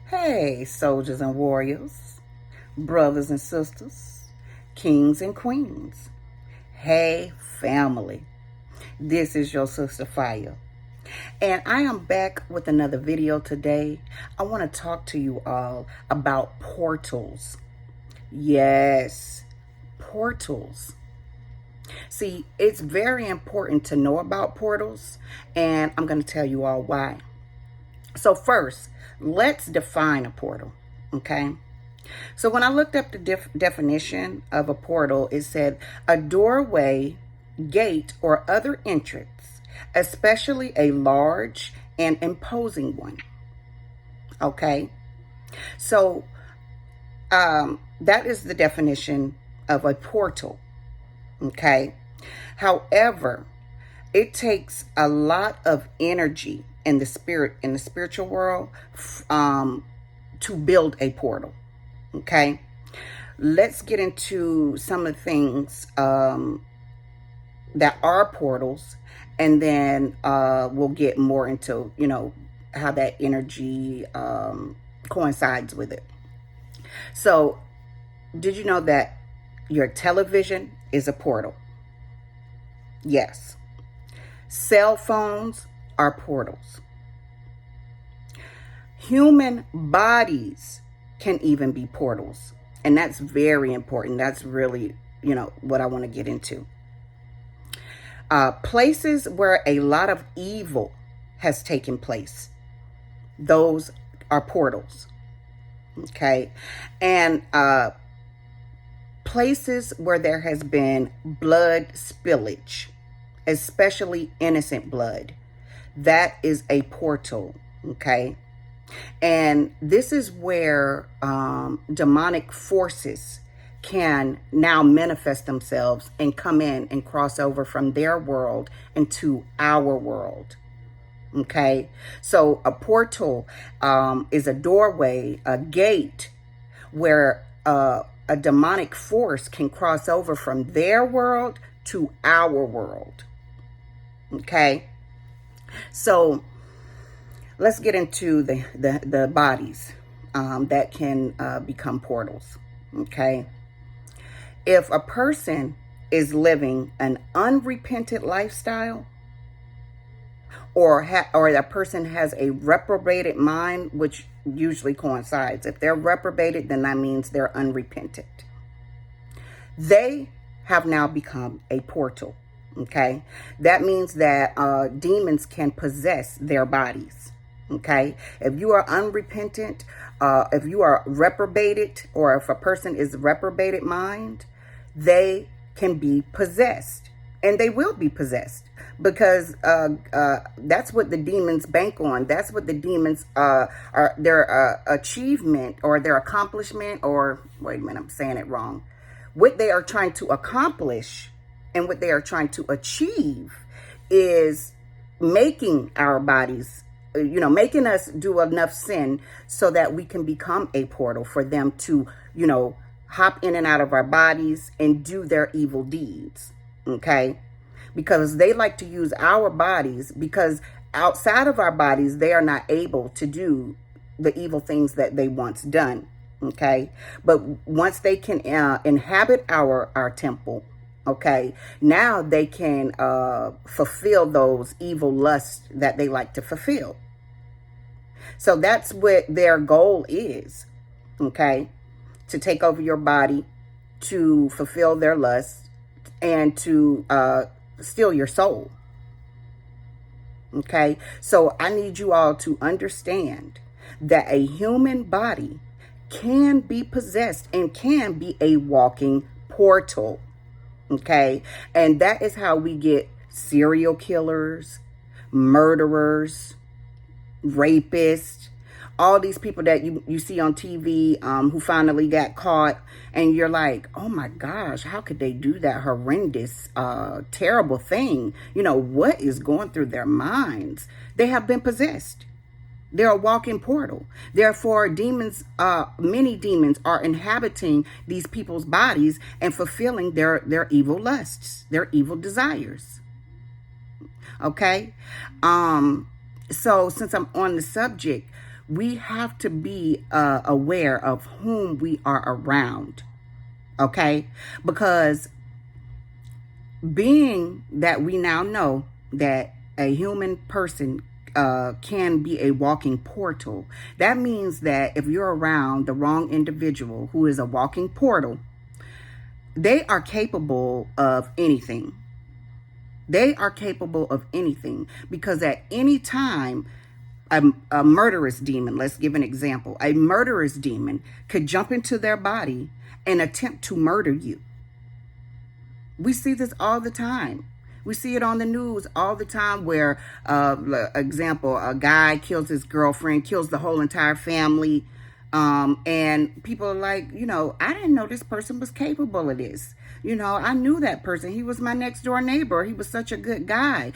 Hey, soldiers and warriors, brothers and sisters, kings and queens. Hey, family. This is your sister Fire. And I am back with another video today. I want to talk to you all about portals. Yes, portals. See, it's very important to know about portals, and I'm going to tell you all why. So first, let's define a portal, okay? So when I looked up the definition of a portal, it said a doorway, gate, or other entrance, especially a large and imposing one, okay? So that is the definition of a portal, okay? However, it takes a lot of energy in the spiritual world to build a portal. Okay, let's get into some of the things that are portals, and then we'll get more into how that energy coincides with it. So did you know that your television is a portal? Yes. Cell phones are portals. Human bodies can even be portals. And that's very important. That's really, what I want to get into. Places where a lot of evil has taken place. Those are portals. Okay. And places where there has been blood spillage, especially innocent blood, that is a portal, okay? And this is where demonic forces can now manifest themselves and come in and cross over from their world into our world, okay? So a portal is a doorway, a gate, where a demonic force can cross over from their world to our world. Okay, so let's get into the bodies that can become portals. Okay, if a person is living an unrepentant lifestyle, or that person has a reprobated mind, which usually coincides. If they're reprobated, then that means they're unrepentant. They have now become a portal. Okay, that means that demons can possess their bodies. Okay, if you are unrepentant, if you are reprobated, or if a person is reprobated mind, they can be possessed, and they will be possessed, because that's what the demons bank on. That's what the demons are their achievement or their accomplishment, or wait a minute, I'm saying it wrong. What they are trying to accomplish and what they are trying to achieve is making our bodies, making us do enough sin so that we can become a portal for them to, hop in and out of our bodies and do their evil deeds. Okay? Because they like to use our bodies, because outside of our bodies, they are not able to do the evil things that they once done. Okay? But once they can inhabit our temple, okay, now they can fulfill those evil lusts that they like to fulfill. So that's what their goal is, okay, to take over your body, to fulfill their lusts, and to steal your soul. Okay, so I need you all to understand that a human body can be possessed and can be a walking portal. Okay, and that is how we get serial killers, murderers, rapists, all these people that you see on TV who finally got caught, and you're like, oh my gosh, how could they do that horrendous, terrible thing? What is going through their minds? They have been possessed. They're a walking portal. Therefore, demons, many demons are inhabiting these people's bodies and fulfilling their evil lusts, their evil desires. Okay? So since I'm on the subject, we have to be aware of whom we are around, okay? Because being that we now know that a human person can be a walking portal, that means that if you're around the wrong individual who is a walking portal, they are capable of anything. They are capable of anything, because at any time, a murderous demon, let's give an example, a murderous demon could jump into their body and attempt to murder you. We see this all the time. We see it on the news all the time where, example, a guy kills his girlfriend, kills the whole entire family. And people are like, I didn't know this person was capable of this. I knew that person. He was my next door neighbor. He was such a good guy.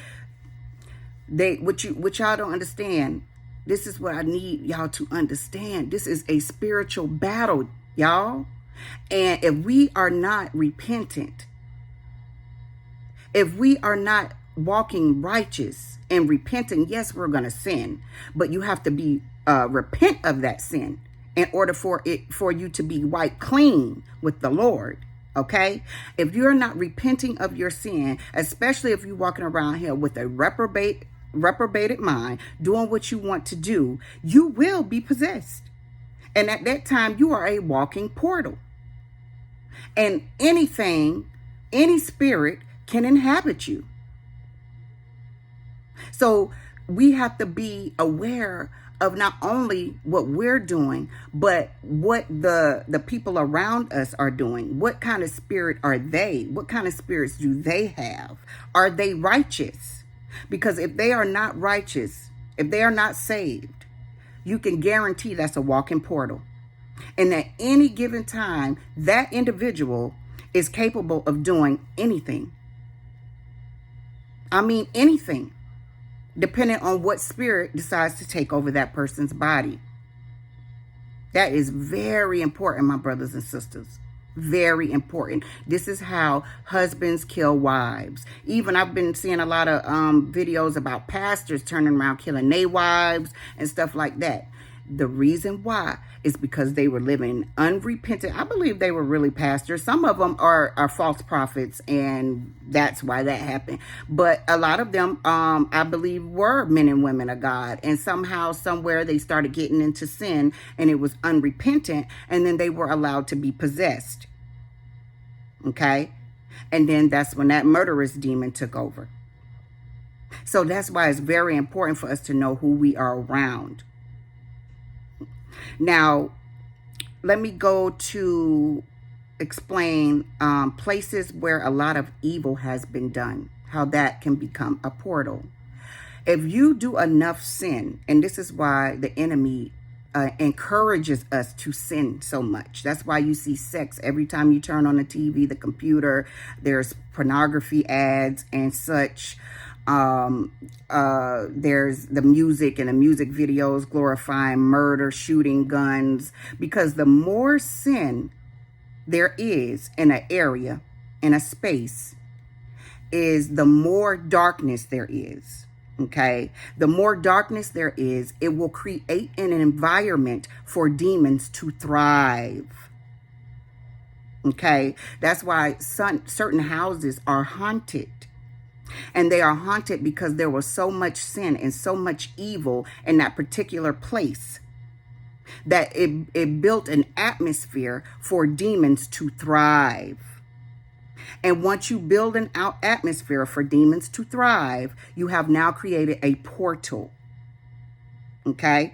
What y'all don't understand. This is what I need y'all to understand. This is a spiritual battle, y'all. And if we are not repentant, if we are not walking righteous and repenting, yes, we're going to sin, but you have to be repent of that sin in order for you to be wiped clean with the Lord. Okay? If you're not repenting of your sin, especially if you're walking around here with a reprobated mind, doing what you want to do, you will be possessed. And at that time, you are a walking portal. And any spirit can inhabit you. So we have to be aware of not only what we're doing, but what the people around us are doing. What kind of spirit are they? What kind of spirits do they have? Are they righteous? Because if they are not righteous, if they are not saved, you can guarantee that's a walking portal. And at any given time, that individual is capable of doing anything. I mean, anything, depending on what spirit decides to take over that person's body. That is very important, my brothers and sisters. Very important. This is how husbands kill wives. Even I've been seeing a lot of videos about pastors turning around killing their wives and stuff like that. The reason why is because they were living unrepentant. I believe they were really pastors. Some of them are false prophets, and that's why that happened. But a lot of them, I believe, were men and women of God. And somehow, somewhere, they started getting into sin, and it was unrepentant, and then they were allowed to be possessed. Okay? And then that's when that murderous demon took over. So that's why it's very important for us to know who we are around. Now, let me go to explain places where a lot of evil has been done, how that can become a portal. If you do enough sin, and this is why the enemy encourages us to sin so much. That's why you see sex every time you turn on the TV, the computer, there's pornography ads and such. There's the music and the music videos glorifying murder, shooting, guns, because the more sin there is in an area, in a space, is the more darkness there is. Okay, the more darkness there is, it will create an environment for demons to thrive. Okay, that's why certain houses are haunted. And they are haunted because there was so much sin and so much evil in that particular place that it built an atmosphere for demons to thrive. And once you build an atmosphere for demons to thrive, you have now created a portal. Okay?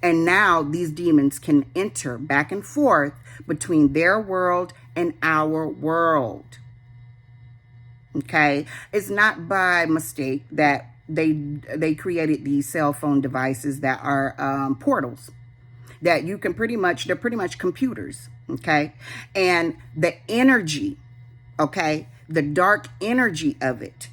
And now these demons can enter back and forth between their world and our world. Okay? It's not by mistake that they created these cell phone devices that are portals. That you can they're pretty much computers. Okay? And the energy, okay, the dark energy of it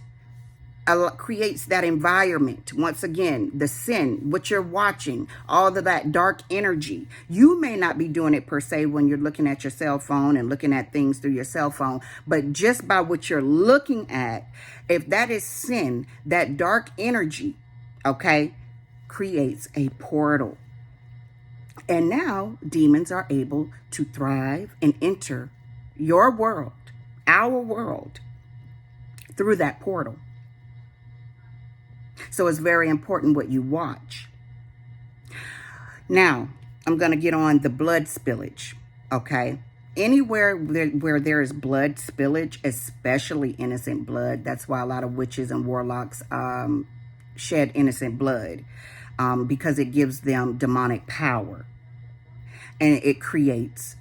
creates that environment. Once again, the sin, what you're watching, all of that dark energy. You may not be doing it per se when you're looking at your cell phone and looking at things through your cell phone, but just by what you're looking at, if that is sin, that dark energy, okay, creates a portal. And now demons are able to thrive and enter your world, our world, through that portal. So it's very important what you watch. Now, I'm going to get on the blood spillage, okay? Anywhere where there is blood spillage, especially innocent blood, that's why a lot of witches and warlocks shed innocent blood, because it gives them demonic power. And it creates,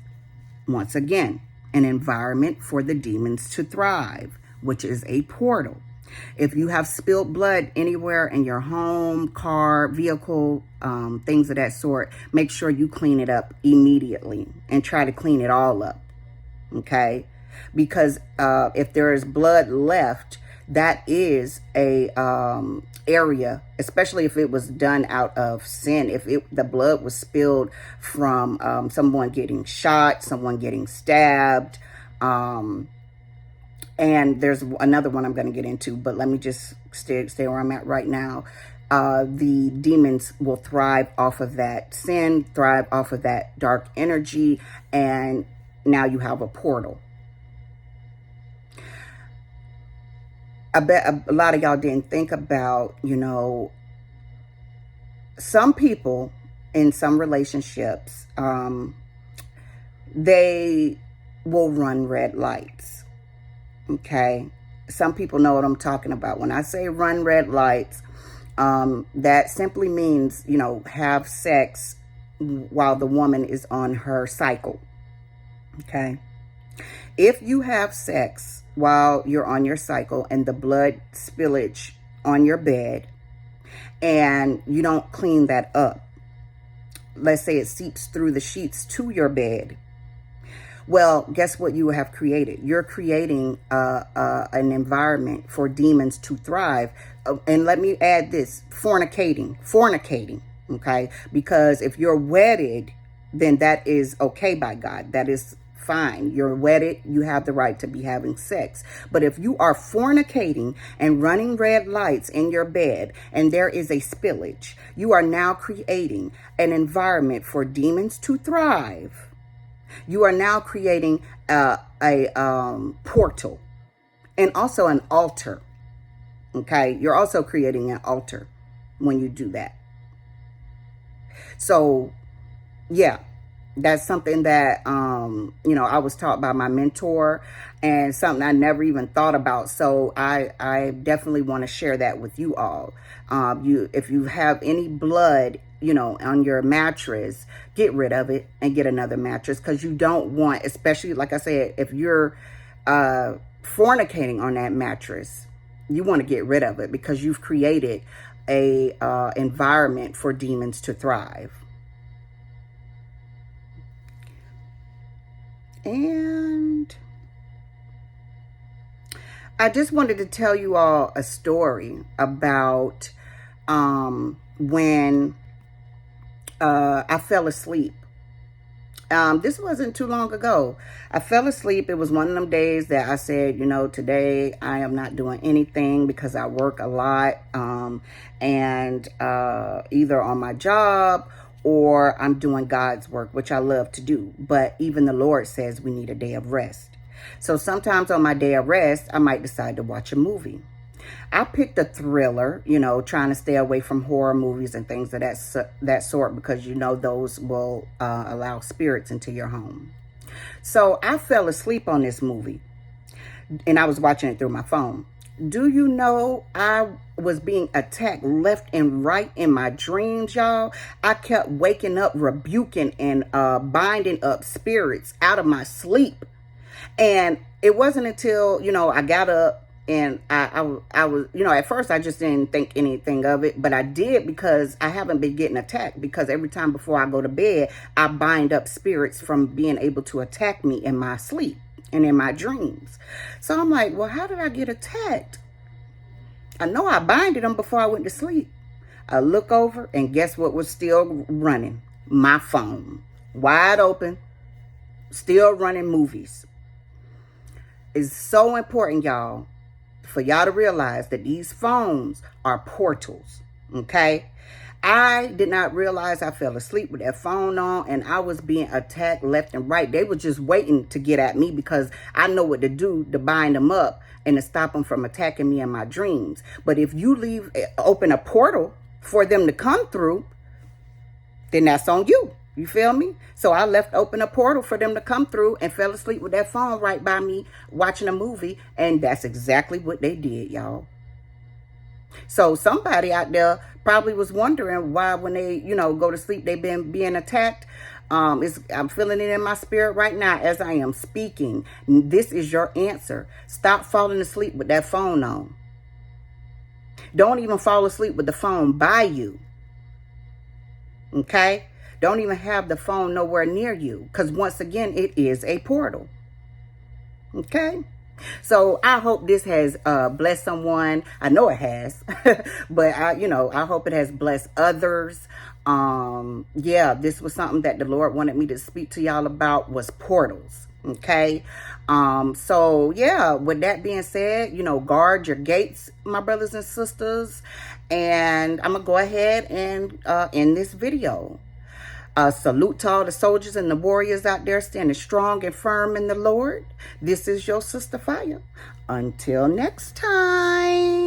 once again, an environment for the demons to thrive, which is a portal. If you have spilled blood anywhere in your home, car, vehicle, things of that sort, make sure you clean it up immediately and try to clean it all up, okay? Because if there is blood left, that is a area, especially if it was done out of sin, if the blood was spilled from someone getting shot, someone getting stabbed, and there's another one I'm going to get into, but let me just stay where I'm at right now. The demons will thrive off of that sin, thrive off of that dark energy, and now you have a portal. I bet a lot of y'all didn't think about, some people in some relationships, they will run red lights. Okay, some people know what I'm talking about. When I say run red lights, that simply means, have sex while the woman is on her cycle. Okay, if you have sex while you're on your cycle and the blood spillage on your bed and you don't clean that up, let's say it seeps through the sheets to your bed, well, guess what you have created? You're creating an environment for demons to thrive. And let me add this, fornicating, okay? Because if you're wedded, then that is okay by God. That is fine. You're wedded. You have the right to be having sex. But if you are fornicating and running red lights in your bed and there is a spillage, you are now creating an environment for demons to thrive. You are now creating a portal and also an altar. Okay, you're also creating an altar when you do that. So, yeah, that's something that I was taught by my mentor and something I never even thought about. So I definitely want to share that with you all. If you have any blood on your mattress, get rid of it and get another mattress, because you don't want, especially like I said, if you're fornicating on that mattress, you want to get rid of it because you've created a environment for demons to thrive. And I just wanted to tell you all a story about when I fell asleep. This wasn't too long ago. I fell asleep. It was one of them days that I said, today I am not doing anything because I work a lot, and either on my job or I'm doing God's work, which I love to do. But even the Lord says we need a day of rest. So sometimes on my day of rest, I might decide to watch a movie. I picked a thriller, trying to stay away from horror movies and things of that sort, because those will allow spirits into your home. So I fell asleep on this movie, and I was watching it through my phone. Do you know I was being attacked left and right in my dreams, y'all? I kept waking up, rebuking and binding up spirits out of my sleep. And it wasn't until, I got up and I was, at first I just didn't think anything of it, but I did because I haven't been getting attacked, because every time before I go to bed, I bind up spirits from being able to attack me in my sleep and in my dreams. So I'm like, well, how did I get attacked? I know I binded them before I went to sleep. I look over and guess what was still running? My phone. Wide open, still running movies. It's so important, y'all, for y'all to realize that these phones are portals, okay? I did not realize I fell asleep with that phone on, and I was being attacked left and right. They were just waiting to get at me because I know what to do to bind them up and to stop them from attacking me in my dreams. But if you open a portal for them to come through, then that's on you. You feel me? So I left open a portal for them to come through and fell asleep with that phone right by me watching a movie. And that's exactly what they did, y'all. So somebody out there probably was wondering why when they, go to sleep, they've been being attacked. I'm feeling it in my spirit right now as I am speaking. This is your answer. Stop falling asleep with that phone on. Don't even fall asleep with the phone by you. Okay? Don't even have the phone nowhere near you. Because once again, it is a portal. Okay? So I hope this has blessed someone. I know it has. But I hope it has blessed others. Yeah, this was something that the Lord wanted me to speak to y'all about, was portals. Okay. So yeah, with that being said, guard your gates, my brothers and sisters. And I'm gonna go ahead and end this video. Salute to all the soldiers and the warriors out there standing strong and firm in the Lord. This is your Sister Fire. Until next time.